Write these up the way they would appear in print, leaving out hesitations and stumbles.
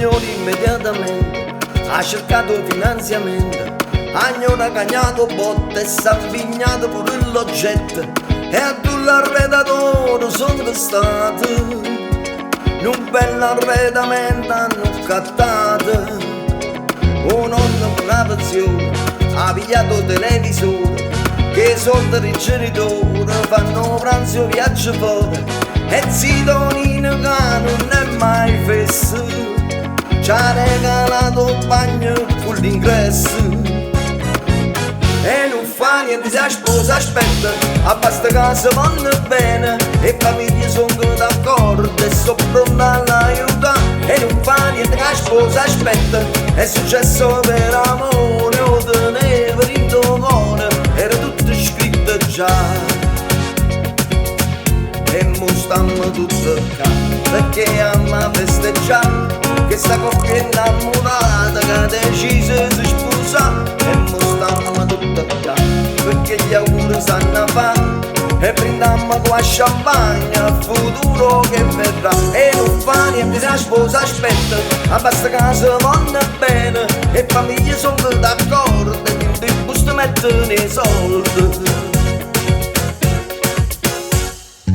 signore immediatamente ha cercato finanziamento, hanno ragagnato botte e s'avvignato pure l'oggetto e a tu l'arredatore sono stati un bell'arredamento hanno cattato. Un nonno con una pensione ha pigliato televisore che i soldi dei genitori fanno pranzo viaggio fuori e zitolino che non è mai fesso ci ha regalato un bagno con l'ingresso e non fa niente se la sposa aspetta a basta casa vanno bene e famiglie sono d'accordo e sono pronta all'aiuto e non fa niente che la sposa aspetta è successo per amore o teneva in tuo cuore era tutto scritto già e mo stiamo tutto qua perché ama festeggiare che sta coppia innamorata che ha deciso di sposare e mo stiamo tutto qua perché gli auguri sanno fare e brindiamo con la champagne al futuro che verrà e non fa niente se la sposa aspetta a basta casa vanno bene e famiglie sono d'accordo e in il busto mettono i soldi.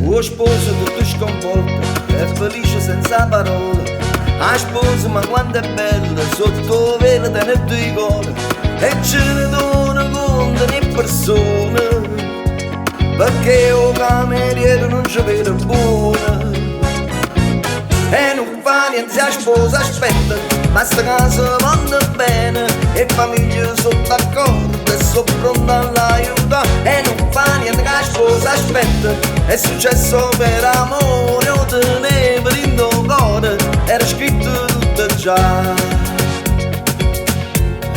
Lo sposo tutto sconvolto è felice senza parole la sposa ma quanto è bella sotto velo tenuto di cuore e ce ne dona conto in persona perché o cameriere non ci vede buona e non fa niente se la sposa aspetta ma sta casa vanno bene e famiglie sono d'accordo e sono pronta all'aiuto e non fa niente che la sposa aspetta è successo per amore o teneva in tuo cuore era scritto tutto già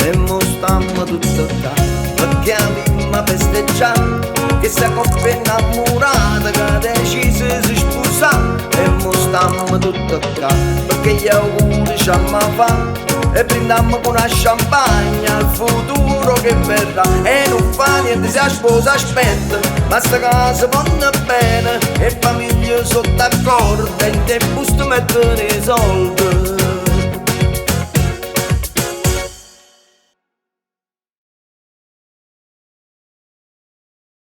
e mo stiamo tutto qua perché abbiamo festeggiato che sta coppia innamorata che ha deciso di sposare e mo stiamo tutto qua perché gli auguri ci hanno fatto e brindiamo con una champagne al futuro che verrà e non fa niente se la sposa aspetta ma sta casa vanno bene e famiglie sono d'accordo e in te busto mettono i soldi.